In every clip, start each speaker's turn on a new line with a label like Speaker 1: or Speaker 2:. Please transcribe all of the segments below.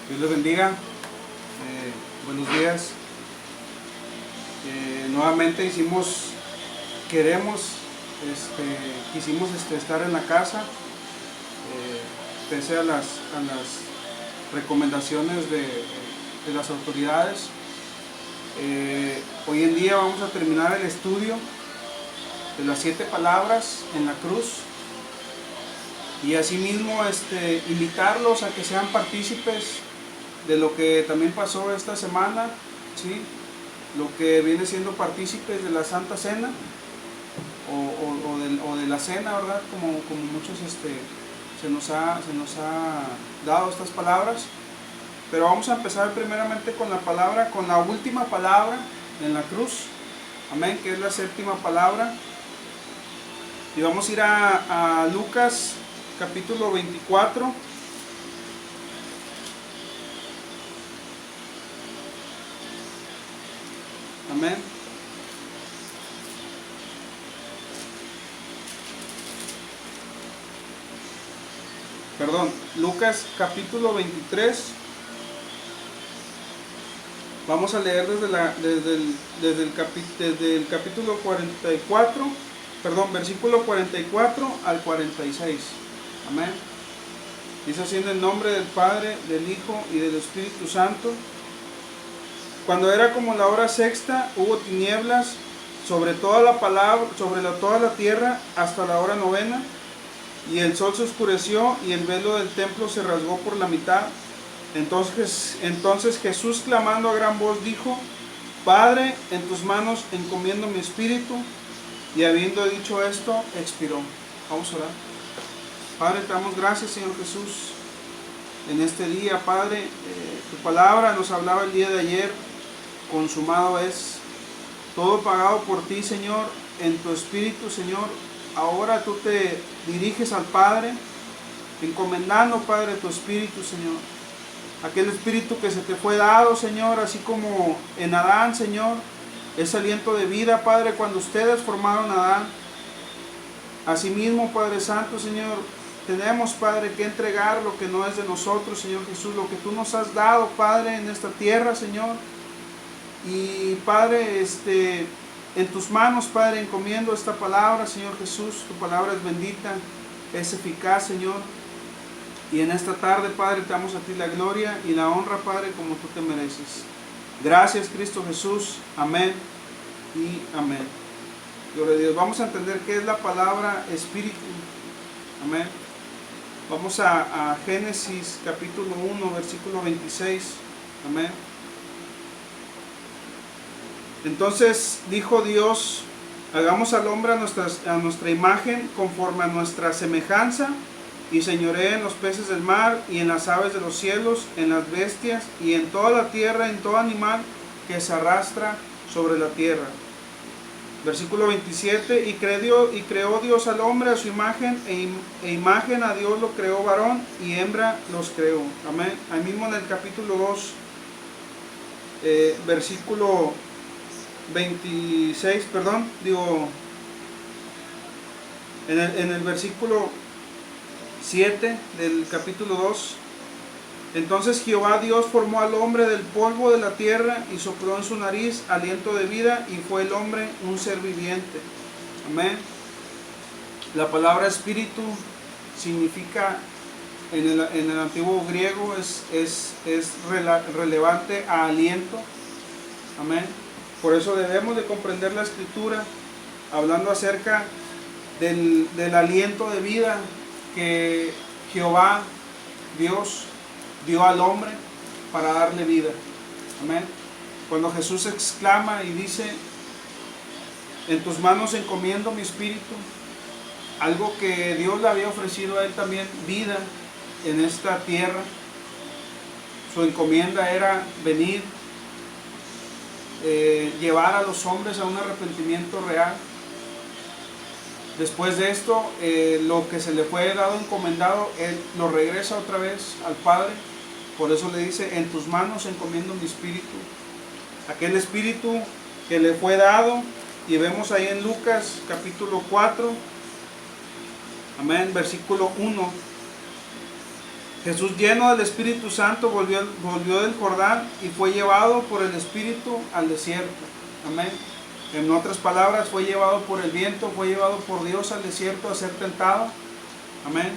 Speaker 1: Dios les bendiga. Buenos días. Nuevamente quisimos estar en la casa, pese a las recomendaciones de las autoridades. Hoy en día vamos a terminar el estudio de las 7 palabras en la cruz. Y asimismo invitarlos a que sean partícipes de lo que también pasó esta semana, ¿sí? Lo que viene siendo partícipes de la Santa Cena o de la cena, ¿verdad? Como muchos se nos ha dado estas palabras. Pero vamos a empezar primeramente con la última palabra en la cruz, amén, que es la 7ª palabra. Y vamos a ir a Lucas capítulo 24. Amén. Perdón, Lucas capítulo 23. Vamos a leer desde el capítulo 44, perdón, versículo 44 al 46. Amén. Dice así: en el nombre del Padre, del Hijo y del Espíritu Santo. Cuando era como la hora sexta, hubo tinieblas sobre toda la tierra hasta la hora novena, y el sol se oscureció y el velo del templo se rasgó por la mitad. Entonces Jesús, clamando a gran voz, dijo: Padre, en tus manos encomiendo mi espíritu. Y habiendo dicho esto, expiró. Vamos a orar. Padre, te damos gracias, Señor Jesús, en este día. Padre, tu palabra nos hablaba el día de ayer: consumado es, todo pagado por ti, Señor, en tu espíritu, Señor. Ahora tú te diriges al Padre, encomendando, Padre, tu espíritu, Señor. Aquel espíritu que se te fue dado, Señor, así como en Adán, Señor, ese aliento de vida, Padre, cuando ustedes formaron a Adán. Asimismo, Padre Santo, Señor, tenemos, Padre, que entregar lo que no es de nosotros, Señor Jesús, lo que tú nos has dado, Padre, en esta tierra, Señor. Y, Padre, en tus manos, Padre, encomiendo esta palabra, Señor Jesús. Tu palabra es bendita, es eficaz, Señor. Y en esta tarde, Padre, te damos a ti la gloria y la honra, Padre, como tú te mereces. Gracias, Cristo Jesús. Amén y amén. Gloria a Dios. Vamos a entender qué es la palabra espíritu. Amén. Vamos a Génesis capítulo 1, versículo 26. Amén. Entonces dijo Dios: hagamos al hombre a nuestra imagen, conforme a nuestra semejanza, y señoree en los peces del mar, y en las aves de los cielos, en las bestias, y en toda la tierra, en todo animal que se arrastra sobre la tierra. Versículo 27, y creó Dios al hombre a su imagen, e imagen a Dios lo creó, varón y hembra los creó. Amén. Ahí mismo en el capítulo 2, versículo 26, en el versículo 7 del capítulo 2. Entonces Jehová Dios formó al hombre del polvo de la tierra y sopló en su nariz aliento de vida, y fue el hombre un ser viviente. Amén. La palabra espíritu significa, en el antiguo griego, es relevante a aliento. Amén. Por eso debemos de comprender la escritura hablando acerca del aliento de vida que Jehová Dios dio al hombre para darle vida. Amén. Cuando Jesús exclama y dice: en tus manos encomiendo mi espíritu, algo que Dios le había ofrecido a él también, vida en esta tierra. Su encomienda era venir, llevar a los hombres a un arrepentimiento real. Después de esto, lo que se le fue dado encomendado, él lo regresa otra vez al Padre. Por eso le dice: en tus manos encomiendo mi espíritu. Aquel espíritu que le fue dado, y vemos ahí en Lucas capítulo 4, amén, versículo 1. Jesús, lleno del Espíritu Santo, volvió del Jordán y fue llevado por el Espíritu al desierto. Amén. En otras palabras, fue llevado por el viento, fue llevado por Dios al desierto a ser tentado. Amén.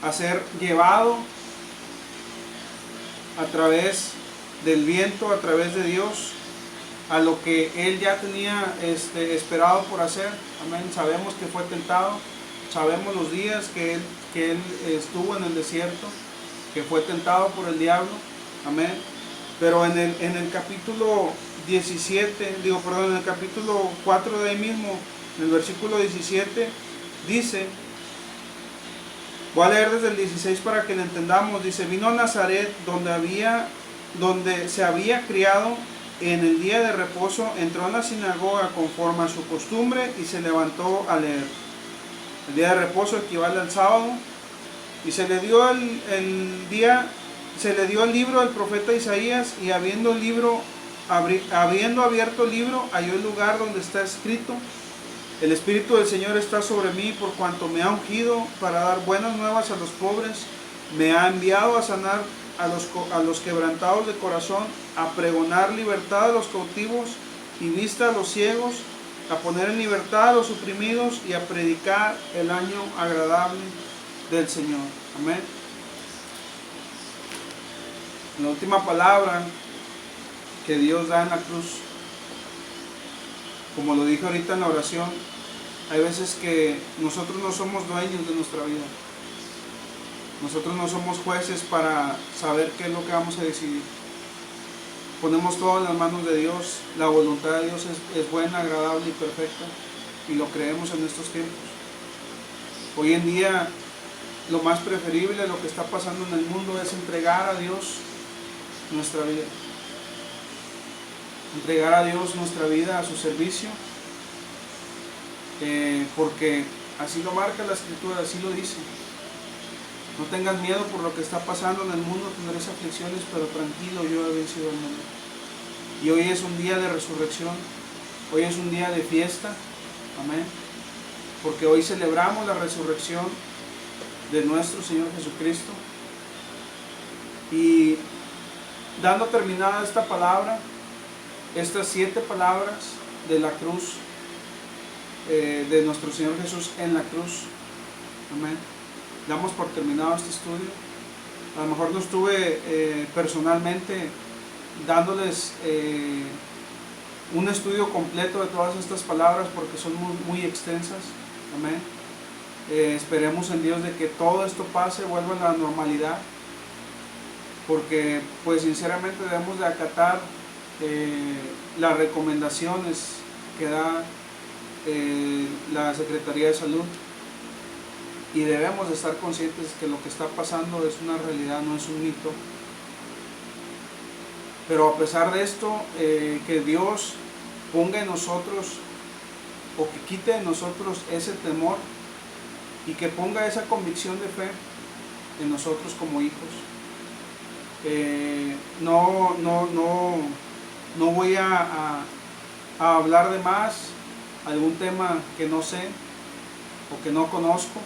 Speaker 1: A ser llevado a través del viento, a través de Dios, a lo que Él ya tenía esperado por hacer. Amén. Sabemos que fue tentado, sabemos los días que él estuvo en el desierto, que fue tentado por el diablo. Amén. Pero en el capítulo 17, en el capítulo 4 de ahí mismo, en el versículo 17, dice, voy a leer desde el 16 para que lo entendamos. Dice, vino a Nazaret, donde se había criado. En el día de reposo entró en la sinagoga conforme a su costumbre y se levantó a leer. El día de reposo equivale al sábado. Y se le dio el libro del profeta Isaías, y habiendo abierto el libro, halló el lugar donde está escrito: el Espíritu del Señor está sobre mí, por cuanto me ha ungido para dar buenas nuevas a los pobres, me ha enviado a sanar a los quebrantados de corazón, a pregonar libertad a los cautivos y vista a los ciegos, a poner en libertad a los oprimidos y a predicar el año agradable del Señor. Amén. La última palabra que Dios da en la cruz, como lo dije ahorita en la oración, hay veces que nosotros no somos dueños de nuestra vida. Nosotros no somos jueces para saber qué es lo que vamos a decidir. Ponemos todo en las manos de Dios. La voluntad de Dios es buena, agradable y perfecta, y lo creemos en estos tiempos. Hoy en día, lo más preferible, lo que está pasando en el mundo, es entregar a Dios nuestra vida. Entregar a Dios nuestra vida a su servicio, porque así lo marca la Escritura, así lo dice. No tengas miedo por lo que está pasando en el mundo, tendréis aflicciones, pero tranquilo, yo he vencido al mundo. Y hoy es un día de resurrección, hoy es un día de fiesta, amén, porque hoy celebramos la resurrección de nuestro Señor Jesucristo. Y dando terminada esta palabra, estas 7 palabras de la cruz, de nuestro Señor Jesús en la cruz, amén, damos por terminado este estudio. A lo mejor no estuve personalmente dándoles un estudio completo de todas estas palabras, porque son muy extensas, amén. Esperemos en Dios de que todo esto pase, vuelva a la normalidad, porque pues sinceramente debemos de acatar las recomendaciones que da la Secretaría de Salud, y debemos de estar conscientes que lo que está pasando es una realidad, no es un mito. Pero a pesar de esto, que Dios ponga en nosotros, o que quite de nosotros ese temor, y que ponga esa convicción de fe en nosotros como hijos. No voy a hablar de más algún tema que no sé o que no conozco.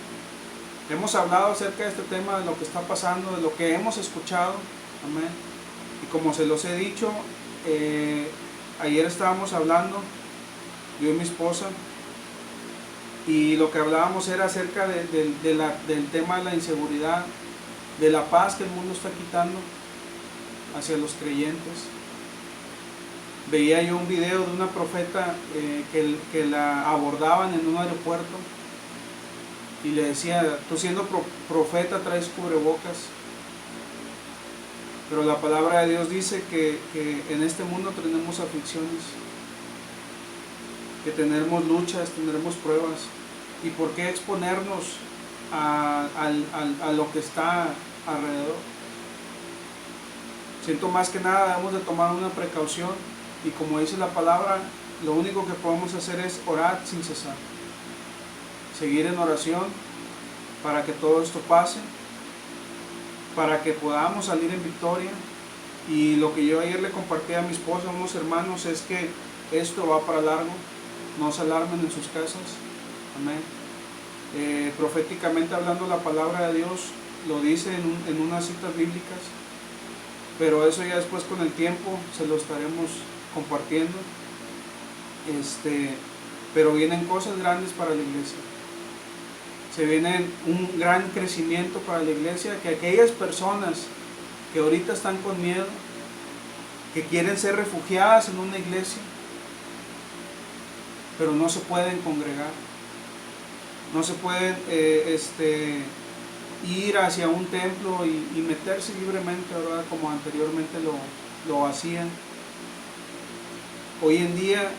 Speaker 1: Hemos hablado acerca de este tema, de lo que está pasando, de lo que hemos escuchado, amén. Y como se los he dicho, ayer estábamos hablando, yo y mi esposa, y lo que hablábamos era acerca del tema de la inseguridad, de la paz que el mundo está quitando hacia los creyentes. Veía yo un video de una profeta que la abordaban en un aeropuerto y le decía: tú siendo profeta traes cubrebocas, pero la palabra de Dios dice que en este mundo tenemos aflicciones, que tendremos luchas, tendremos pruebas. ¿Y por qué exponernos a lo que está alrededor? Siento más que nada debemos de tomar una precaución, y como dice la palabra, lo único que podemos hacer es orar sin cesar, seguir en oración para que todo esto pase, para que podamos salir en victoria. Y lo que yo ayer le compartí a mi esposa, a unos hermanos, es que esto va para largo. No se alarmen en sus casas, amén. Proféticamente hablando, la palabra de Dios lo dice en unas citas bíblicas, pero eso ya después con el tiempo se lo estaremos compartiendo. Pero vienen cosas grandes para la iglesia. Se viene un gran crecimiento para la iglesia, que aquellas personas que ahorita están con miedo, que quieren ser refugiadas en una iglesia, pero no se pueden congregar, no se pueden ir hacia un templo y meterse libremente, ¿verdad? Como anteriormente lo hacían. Hoy en día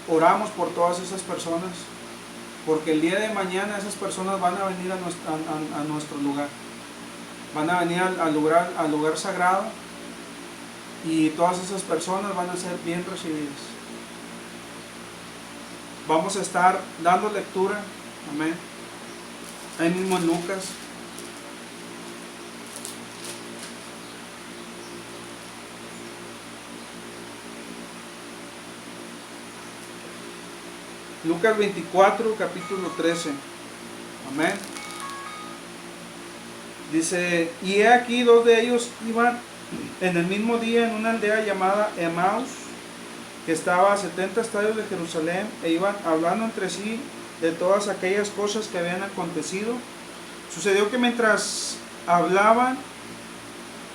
Speaker 1: oramos por todas esas personas, porque el día de mañana esas personas van a venir a nuestro lugar, van a venir al lugar sagrado, y todas esas personas van a ser bien recibidas. Vamos a estar dando lectura, amén, ahí mismo en Lucas. Lucas 24, capítulo 13. Amén. Dice, y he aquí dos de ellos iban en el mismo día en una aldea llamada Emaús, que estaba a 70 estadios de Jerusalén, e iban hablando entre sí de todas aquellas cosas que habían acontecido. Sucedió que mientras hablaban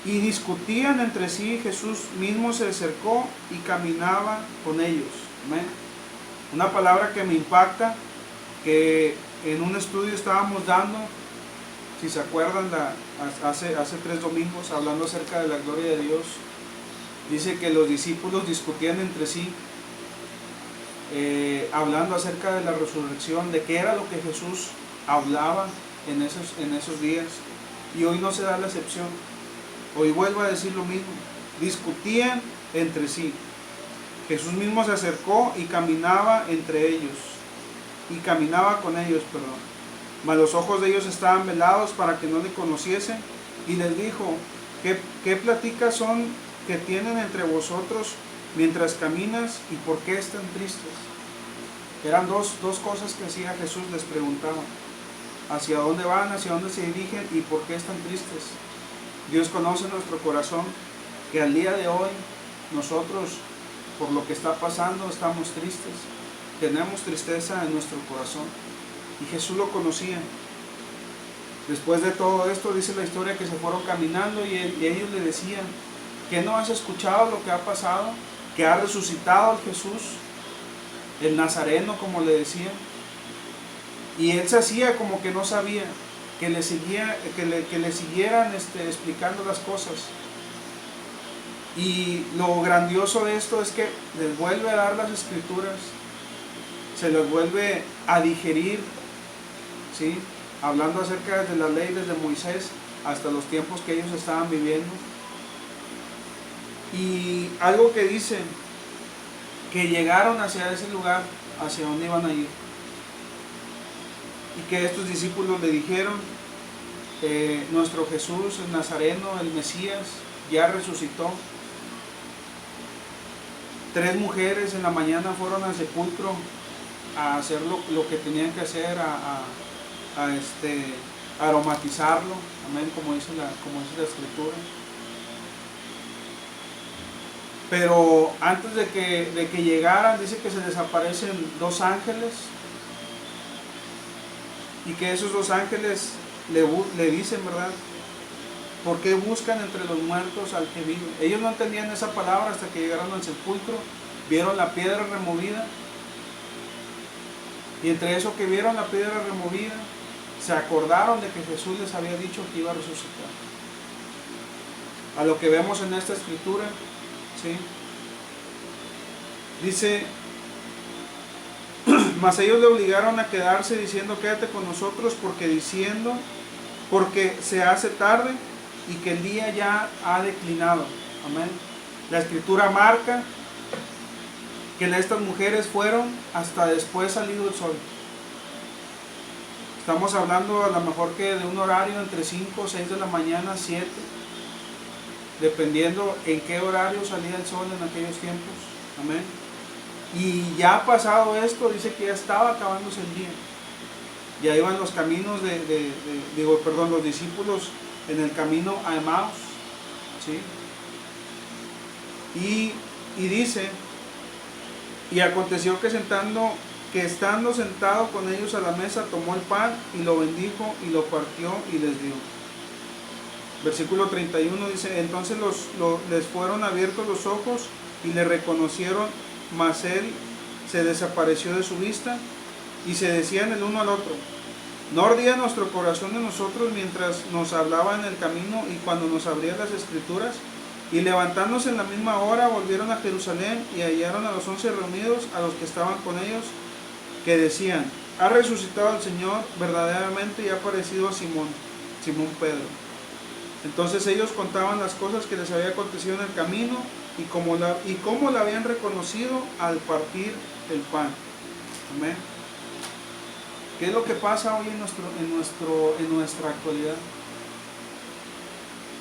Speaker 1: y discutían entre sí, Jesús mismo se acercó y caminaba con ellos. Amén. Una palabra que me impacta, que en un estudio estábamos dando, si se acuerdan, hace 3 domingos, hablando acerca de la gloria de Dios. Dice que los discípulos discutían entre sí, hablando acerca de la resurrección, de qué era lo que Jesús hablaba en esos días. Y hoy no se da la excepción. Hoy vuelvo a decir lo mismo. Discutían entre sí. Jesús mismo se acercó y caminaba entre ellos, y caminaba con ellos, mas los ojos de ellos estaban velados para que no le conociesen, y les dijo, ¿qué pláticas son que tienen entre vosotros mientras caminas, y por qué están tristes? Eran dos cosas que hacía Jesús, les preguntaba, ¿hacia dónde van, hacia dónde se dirigen, y por qué están tristes? Dios conoce nuestro corazón, que al día de hoy nosotros, por lo que está pasando, estamos tristes, tenemos tristeza en nuestro corazón, y Jesús lo conocía. Después de todo esto, dice la historia que se fueron caminando, y ellos le decían, ¿qué no has escuchado lo que ha pasado? Que ha resucitado el Jesús, el Nazareno, como le decían. Y él se hacía como que no sabía, que le siguieran explicando las cosas. Y lo grandioso de esto es que les vuelve a dar las escrituras, se les vuelve a digerir, ¿sí? Hablando acerca de la ley desde Moisés hasta los tiempos que ellos estaban viviendo. Y algo que dice, que llegaron hacia ese lugar, hacia donde iban a ir, y que estos discípulos le dijeron, nuestro Jesús, el Nazareno, el Mesías, ya resucitó. 3 mujeres en la mañana fueron al sepulcro a hacer lo que tenían que hacer, a aromatizarlo, amén, como dice la escritura. Pero antes de que llegaran, dice que se desaparecen 2 ángeles, y que esos 2 ángeles le dicen, ¿verdad?, ¿por qué buscan entre los muertos al que vive? Ellos no entendían esa palabra hasta que llegaron al sepulcro, vieron la piedra removida, y entre eso que vieron la piedra removida, se acordaron de que Jesús les había dicho que iba a resucitar. A lo que vemos en esta escritura, ¿sí? Dice, mas ellos le obligaron a quedarse diciendo, quédate con nosotros, porque se hace tarde y que el día ya ha declinado. Amén. La escritura marca que estas mujeres fueron hasta después salido el sol. Estamos hablando a lo mejor que de un horario entre 5 o 6 de la mañana, 7, dependiendo en qué horario salía el sol en aquellos tiempos. Amén. Y ya pasado esto, dice que ya estaba acabándose el día. Ya iban los caminos los discípulos en el camino a Emaús, ¿sí? Y dice, y aconteció que estando sentado con ellos a la mesa, tomó el pan y lo bendijo y lo partió y les dio. Versículo 31 dice, entonces les fueron abiertos los ojos y le reconocieron, mas él se desapareció de su vista, y se decían el uno al otro, ¿no ardía nuestro corazón de nosotros mientras nos hablaba en el camino y cuando nos abría las escrituras? Y levantándose en la misma hora volvieron a Jerusalén y hallaron a los 11 reunidos, a los que estaban con ellos, que decían, ha resucitado el Señor verdaderamente y ha aparecido a Simón Pedro. Entonces ellos contaban las cosas que les había acontecido en el camino y cómo la habían reconocido al partir el pan. Amén. ¿Qué es lo que pasa hoy en nuestra actualidad?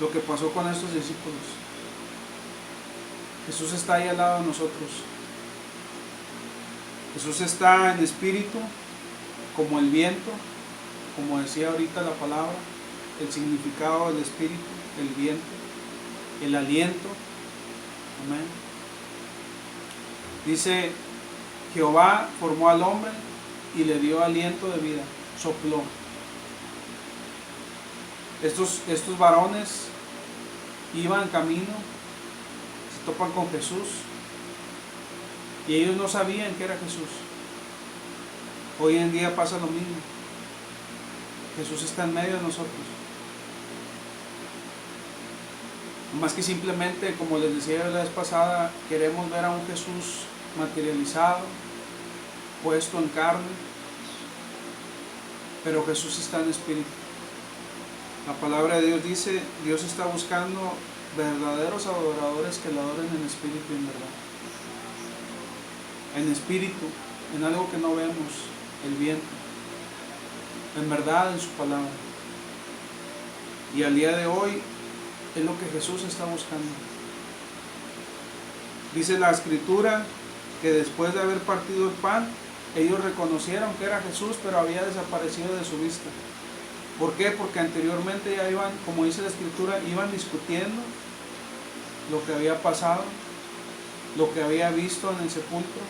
Speaker 1: Lo que pasó con estos discípulos. Jesús está ahí al lado de nosotros. Jesús está en espíritu, como el viento, como decía ahorita la palabra, el significado del espíritu, el viento, el aliento. Amén. Dice, Jehová formó al hombre y le dio aliento de vida, sopló. Estos varones iban camino, se topan con Jesús y ellos no sabían que era Jesús. Hoy en día pasa lo mismo. Jesús está en medio de nosotros. Más que simplemente, como les decía la vez pasada, queremos ver a un Jesús materializado, puesto en carne, pero Jesús está en espíritu. La palabra de Dios dice, Dios está buscando verdaderos adoradores que le adoren en espíritu y en verdad. En espíritu, en algo que no vemos, el viento, en verdad en su palabra. Y al día de hoy es lo que Jesús está buscando. Dice la Escritura que después de haber partido el pan, ellos reconocieron que era Jesús, pero había desaparecido de su vista. ¿Por qué? Porque anteriormente ya iban, como dice la Escritura, iban discutiendo lo que había pasado, lo que había visto en el sepulcro,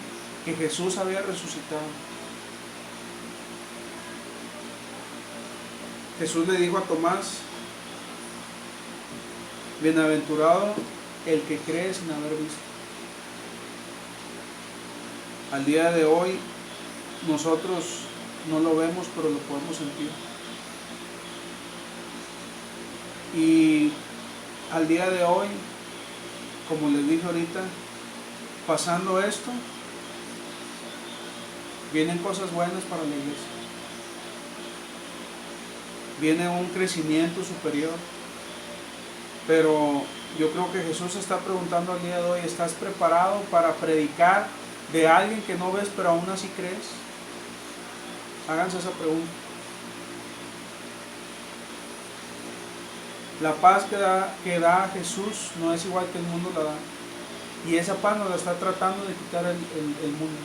Speaker 1: que Jesús había resucitado. Jesús le dijo a Tomás, bienaventurado el que cree sin haber visto. Al día de hoy nosotros no lo vemos, pero lo podemos sentir. Y al día de hoy, como les dije ahorita, pasando esto, vienen cosas buenas para la iglesia. Viene un crecimiento superior. Pero yo creo que Jesús está preguntando al día de hoy, ¿estás preparado para predicar de alguien que no ves pero aún así crees? Háganse esa pregunta. La paz que da Jesús no es igual que el mundo la da. Y esa paz nos la está tratando de quitar el mundo.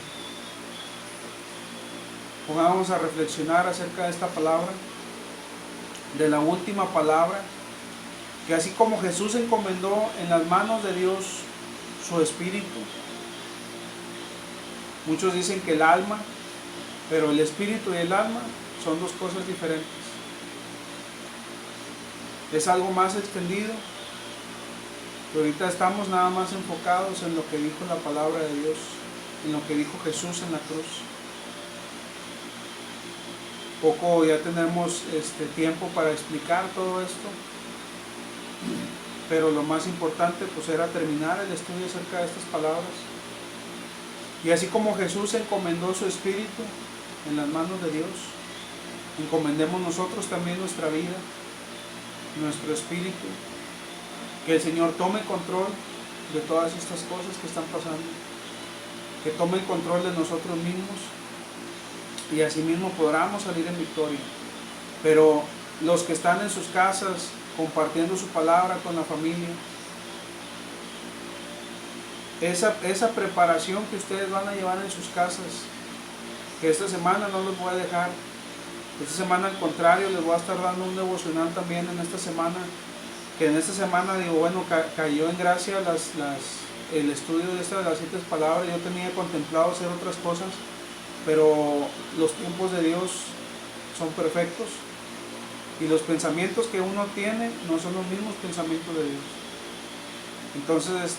Speaker 1: Vamos a reflexionar acerca de esta palabra, de la última palabra, que así como Jesús encomendó en las manos de Dios su espíritu, muchos dicen que el alma, pero el espíritu y el alma son dos cosas diferentes. Es algo más extendido, pero ahorita estamos nada más enfocados en lo que dijo la palabra de Dios, en lo que dijo Jesús en la cruz. Poco ya tenemos tiempo para explicar todo esto, pero lo más importante pues era terminar el estudio acerca de estas palabras. Y así como Jesús encomendó su espíritu en las manos de Dios, encomendemos nosotros también nuestra vida, nuestro espíritu, que el Señor tome control de todas estas cosas que están pasando, que tome el control de nosotros mismos, y así mismo podamos salir en victoria. Pero los que están en sus casas compartiendo su palabra con la familia, esa preparación que ustedes van a llevar en sus casas, que esta semana no los voy a dejar Esta semana al contrario les voy a estar dando un devocional también en esta semana, que en esta semana digo, bueno, cayó en gracia el estudio de las 7 palabras. Yo tenía contemplado hacer otras cosas, pero los tiempos de Dios son perfectos y los pensamientos que uno tiene no son los mismos pensamientos de Dios. Entonces,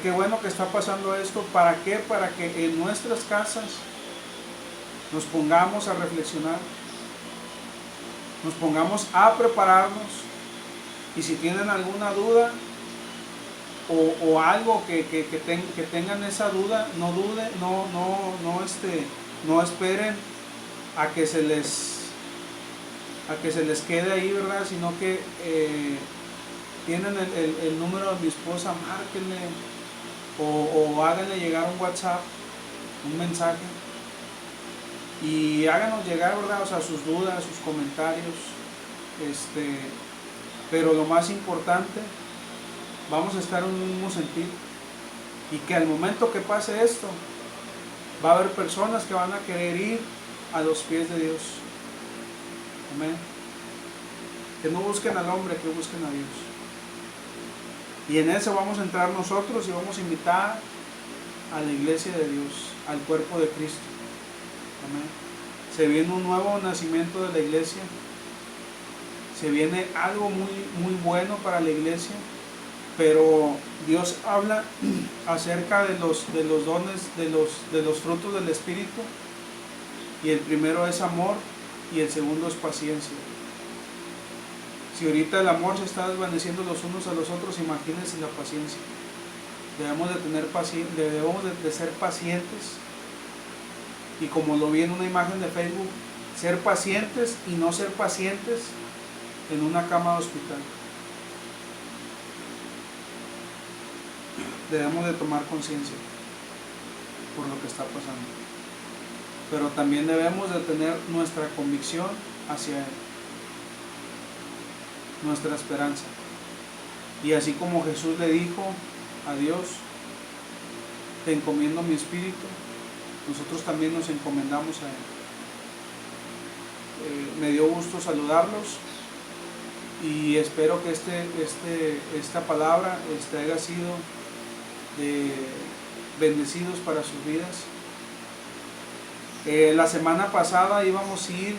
Speaker 1: qué bueno que está pasando esto. ¿Para qué? Para que en nuestras casas nos pongamos a reflexionar, nos pongamos a prepararnos, y si tienen alguna duda o algo que tengan esa duda, no duden, no esperen a que se les quede ahí, ¿verdad? Sino que tienen el número de mi esposa, márquenle o háganle llegar un WhatsApp, un mensaje, y háganos llegar, ¿verdad? O sea, sus dudas, sus comentarios, pero lo más importante, vamos a estar en un mismo sentir, y que al momento que pase esto, va a haber personas que van a querer ir a los pies de Dios. Amén. Que no busquen al hombre, que busquen a Dios. Y en eso vamos a entrar nosotros y vamos a invitar a la iglesia de Dios, al cuerpo de Cristo. Amén. Se viene un nuevo nacimiento de la iglesia. Se viene algo muy, muy bueno para la iglesia. Pero Dios habla acerca de los dones, de los frutos del Espíritu. Y el primero es amor y el segundo es paciencia. Si ahorita el amor se está desvaneciendo los unos a los otros, imagínense la paciencia. Debemos de tener paciencia, debemos de ser pacientes. Y como lo vi en una imagen de Facebook, ser pacientes y no ser pacientes en una cama de hospital. Debemos de tomar conciencia por lo que está pasando. Pero también debemos de tener nuestra convicción hacia Él, nuestra esperanza. Y así como Jesús le dijo a Dios, te encomiendo mi espíritu, nosotros también nos encomendamos a Él. Me dio gusto saludarlos y espero que esta palabra haya sido bendecidos para sus vidas. La semana pasada íbamos a ir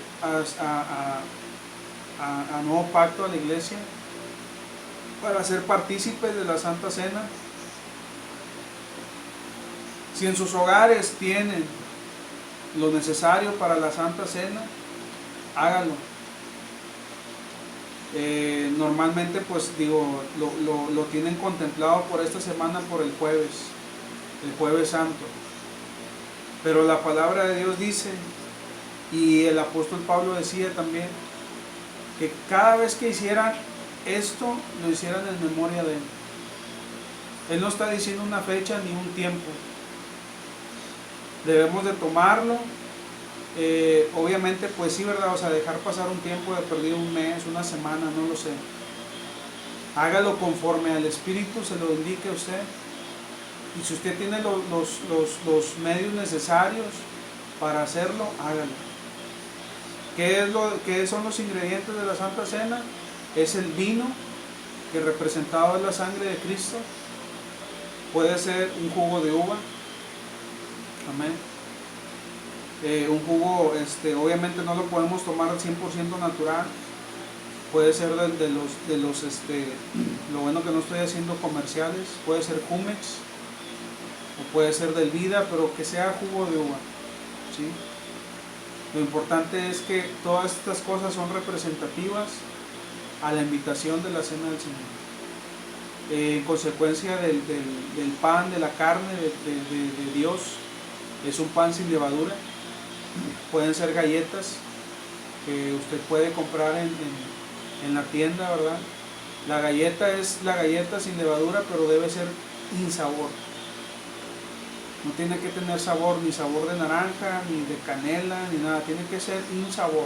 Speaker 1: a Nuevo Pacto, a la iglesia, para ser partícipes de la Santa Cena. Si en sus hogares tienen lo necesario para la Santa Cena, háganlo. Normalmente pues lo tienen contemplado por esta semana, por el jueves santo, pero la palabra de Dios dice, y el apóstol Pablo decía también, que cada vez que hicieran esto, lo hicieran en memoria de Él. Él no está diciendo una fecha ni un tiempo. Debemos de tomarlo. Obviamente pues sí, ¿verdad? O sea, dejar pasar un tiempo, de perdido un mes, una semana, no lo sé. Hágalo conforme al Espíritu se lo indique a usted. Y si usted tiene los medios necesarios para hacerlo, hágalo. ¿Qué son los ingredientes de la Santa Cena? Es el vino, que representado es la sangre de Cristo. Puede ser un jugo de uva. Amén. Un jugo, obviamente no lo podemos tomar al 100% natural. Puede ser lo bueno que no estoy haciendo comerciales. Puede ser Jumex o puede ser del Vida, pero que sea jugo de uva, ¿sí? Lo importante es que todas estas cosas son representativas a la invitación de la Cena del Señor. En consecuencia del pan, de la carne de Dios, es un pan sin levadura. Pueden ser galletas que usted puede comprar en la tienda, ¿verdad? La galleta es la galleta sin levadura, pero debe ser insabor. No tiene que tener sabor, ni sabor de naranja, ni de canela, ni nada. Tiene que ser insabor.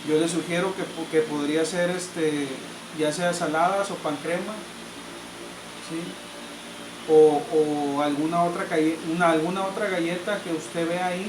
Speaker 1: Yo le sugiero que podría ser ya sea saladas o pan crema, ¿sí? O alguna otra galleta que usted vea ahí,